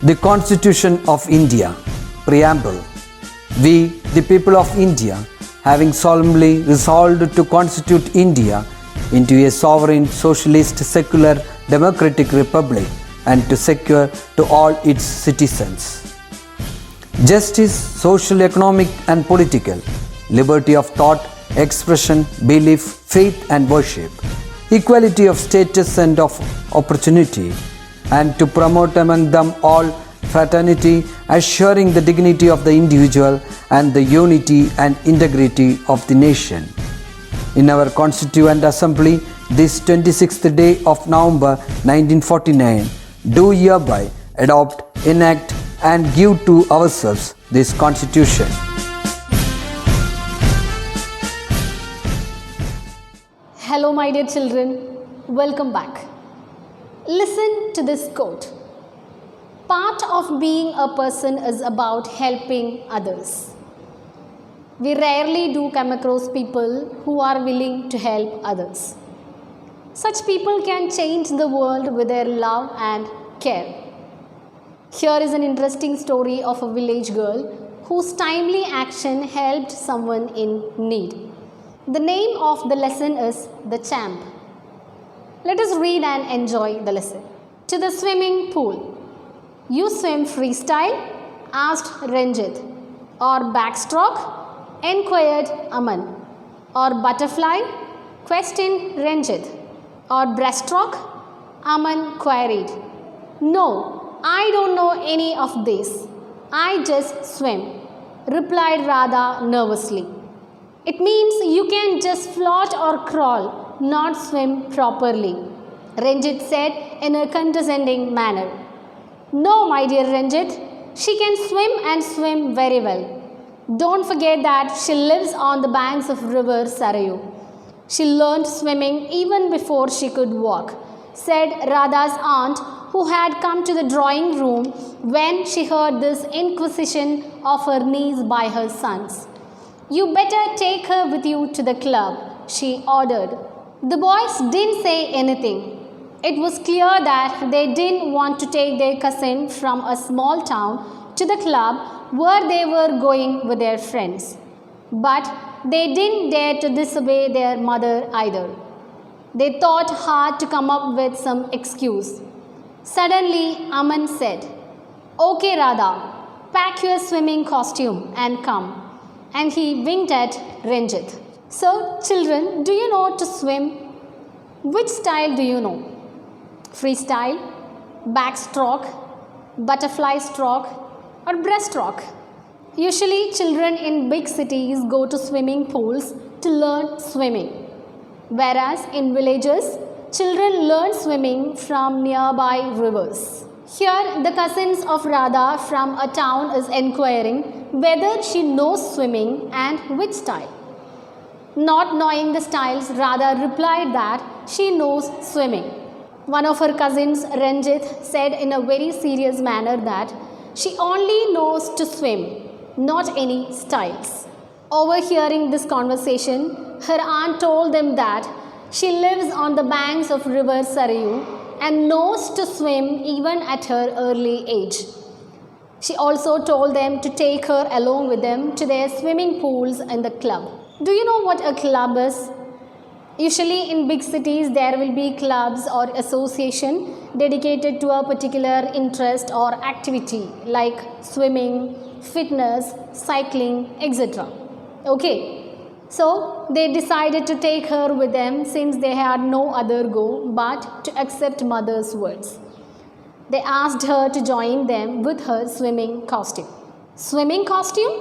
The Constitution of India, Preamble. We, the people of India, having solemnly resolved to constitute India into a sovereign, socialist, secular, democratic republic and to secure to all its citizens justice, social, economic, and political, liberty of thought, expression, belief, faith, and worship, equality of status and of opportunity, and to promote among them all fraternity, assuring the dignity of the individual and the unity and integrity of the nation. In our Constituent Assembly, this 26th day of November 1949, do hereby adopt, enact, and give to ourselves this Constitution. Hello, my dear children. Welcome back. Listen to this quote. Part of being a person is about helping others. We rarely do come across people who are willing to help others. Such people can change the world with their love and care. Here is an interesting story of a village girl whose timely action helped someone in need. The name of the lesson is The Champ. Let us read and enjoy the lesson. To the swimming pool. You swim freestyle? Asked Ranjit. Or backstroke? Enquired Aman. Or butterfly? Questioned Ranjit. Or breaststroke? Aman queried. No, I don't know any of these. I just swim, replied Radha nervously. It means you can just float or crawl, not swim properly, Ranjit said in a condescending manner. No, my dear Ranjit, she can swim and swim very well. Don't forget that she lives on the banks of river Sarayu. She learned swimming even before she could walk, said Radha's aunt, who had come to the drawing room when she heard this inquisition of her niece by her sons. You better take her with you to the club, she ordered. The boys didn't say anything. It was clear that they didn't want to take their cousin from a small town to the club where they were going with their friends. But they didn't dare to disobey their mother either. They thought hard to come up with some excuse. Suddenly, Aman said, Okay, Radha, pack your swimming costume and come. And he winked at Ranjit. So, children, do you know to swim? Which style do you know? Freestyle, backstroke, butterfly stroke, or breaststroke? Usually, children in big cities go to swimming pools to learn swimming. Whereas in villages, children learn swimming from nearby rivers. Here, the cousins of Radha from a town is inquiring whether she knows swimming and which style. Not knowing the styles, Radha replied that she knows swimming. One of her cousins, Ranjit, said in a very serious manner that she only knows to swim, not any styles. Overhearing this conversation, her aunt told them that she lives on the banks of river Sarayu and knows to swim even at her early age. She also told them to take her along with them to their swimming pools in the club. Do you know what a club is? Usually in big cities there will be clubs or association dedicated to a particular interest or activity like swimming, fitness, cycling, etc. Okay, so they decided to take her with them since they had no other go but to accept mother's words. They asked her to join them with her swimming costume. Swimming costume?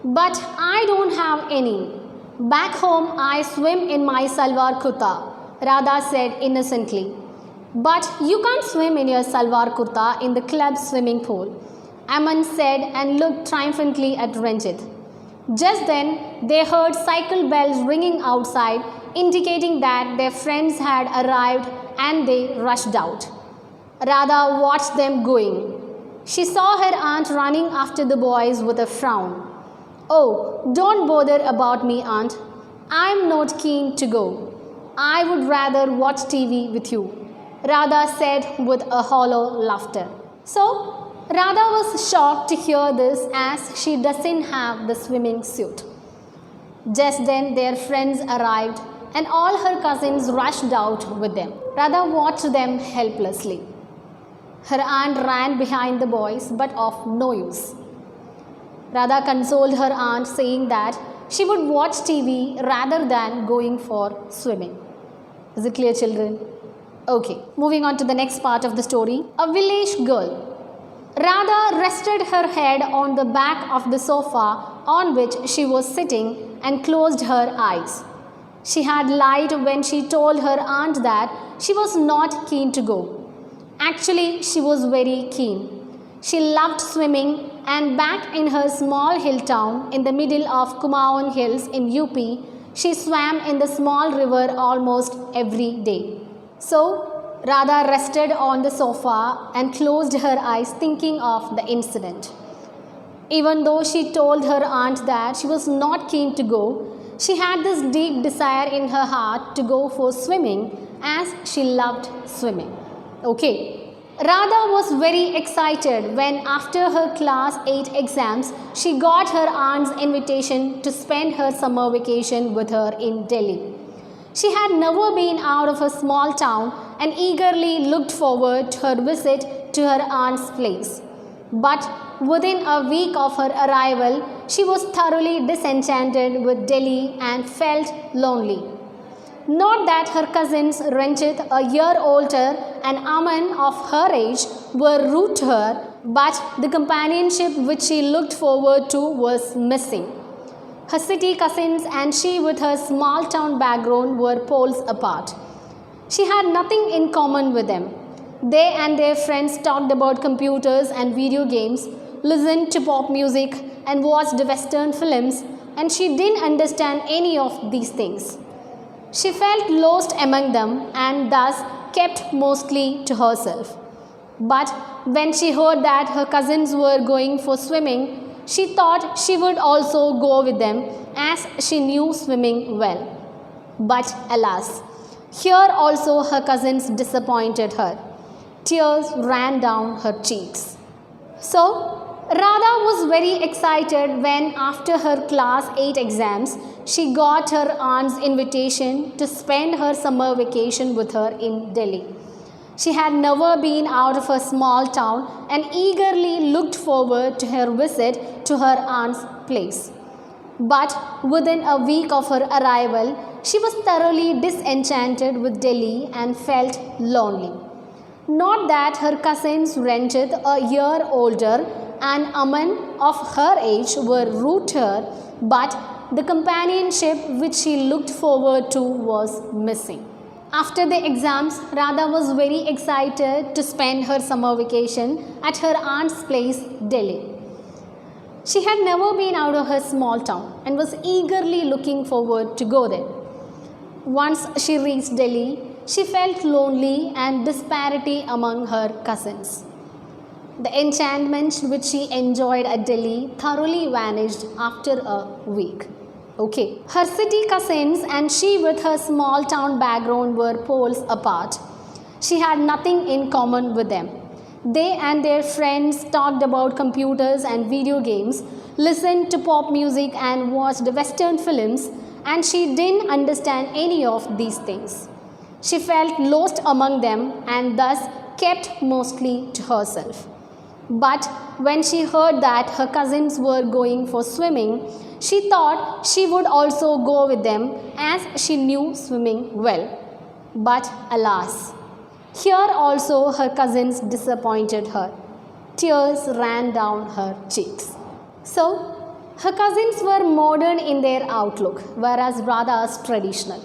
But I don't have any. Back home I swim in my salwar kurta, Radha said innocently. But you can't swim in your salwar kurta in the club swimming pool, Aman said and looked triumphantly at Ranjit. Just then, they heard cycle bells ringing outside, indicating that their friends had arrived and they rushed out. Radha watched them going. She saw her aunt running after the boys with a frown. Oh, don't bother about me, aunt. I'm not keen to go. I would rather watch TV with you, Radha said with a hollow laughter. So, Radha was shocked to hear this as she doesn't have the swimming suit. Just then their friends arrived and all her cousins rushed out with them. Radha watched them helplessly. Her aunt ran behind the boys but of no use. Radha consoled her aunt saying that she would watch TV rather than going for swimming. Is it clear, children? Okay, moving on to the next part of the story. A village girl. Radha rested her head on the back of the sofa on which she was sitting and closed her eyes. She had lied when she told her aunt that she was not keen to go. Actually, she was very keen. She loved swimming, and back in her small hill town in the middle of Kumaon Hills in UP, she swam in the small river almost every day. So, Radha rested on the sofa and closed her eyes thinking of the incident. Even though she told her aunt that she was not keen to go, she had this deep desire in her heart to go for swimming as she loved swimming. Okay. Radha was very excited when after her class 8 exams, she got her aunt's invitation to spend her summer vacation with her in Delhi. She had never been out of her small town and eagerly looked forward to her visit to her aunt's place. But within a week of her arrival, she was thoroughly disenchanted with Delhi and felt lonely. Not that her cousins Ranjit, a year older, and Aman of her age were rude to her, but the companionship which she looked forward to was missing. Her city cousins and she with her small town background were poles apart. She had nothing in common with them. They and their friends talked about computers and video games, listened to pop music and watched Western films, and she didn't understand any of these things. She felt lost among them and thus kept mostly to herself. But when she heard that her cousins were going for swimming, she thought she would also go with them as she knew swimming well. But alas, here also her cousins disappointed her. Tears ran down her cheeks. So, Radha was very excited when after her class 8 exams, she got her aunt's invitation to spend her summer vacation with her in Delhi. She had never been out of her small town and eagerly looked forward to her visit to her aunt's place. But within a week of her arrival, she was thoroughly disenchanted with Delhi and felt lonely. Not that her cousins Ranjit, a year older, and Aman of her age were rude to her, but the companionship which she looked forward to was missing. After the exams, Radha was very excited to spend her summer vacation at her aunt's place, Delhi. She had never been out of her small town and was eagerly looking forward to go there. Once she reached Delhi, she felt lonely and disparity among her cousins. The enchantment which she enjoyed at Delhi thoroughly vanished after a week. Okay. Her city cousins and she with her small town background were poles apart. She had nothing in common with them. They and their friends talked about computers and video games, listened to pop music and watched Western films, and she didn't understand any of these things. She felt lost among them and thus kept mostly to herself. But when she heard that her cousins were going for swimming, she thought she would also go with them as she knew swimming well. But alas, here also her cousins disappointed her. Tears ran down her cheeks. So, her cousins were modern in their outlook, whereas Radha's traditional.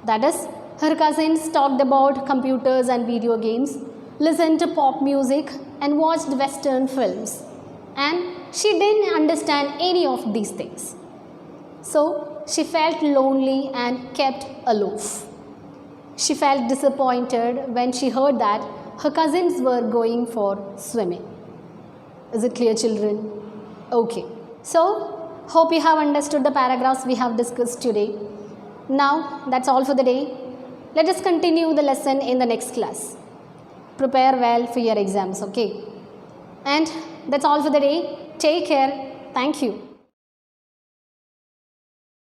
That is, her cousins talked about computers and video games, listened to pop music, and watched Western films. And she didn't understand any of these things. So, she felt lonely and kept aloof. She felt disappointed when she heard that her cousins were going for swimming. Is it clear, children? Okay. So, hope you have understood the paragraphs we have discussed today. Now, that's all for the day. Let us continue the lesson in the next class. Prepare well for your exams, okay? And that's all for the day. Take care. Thank you.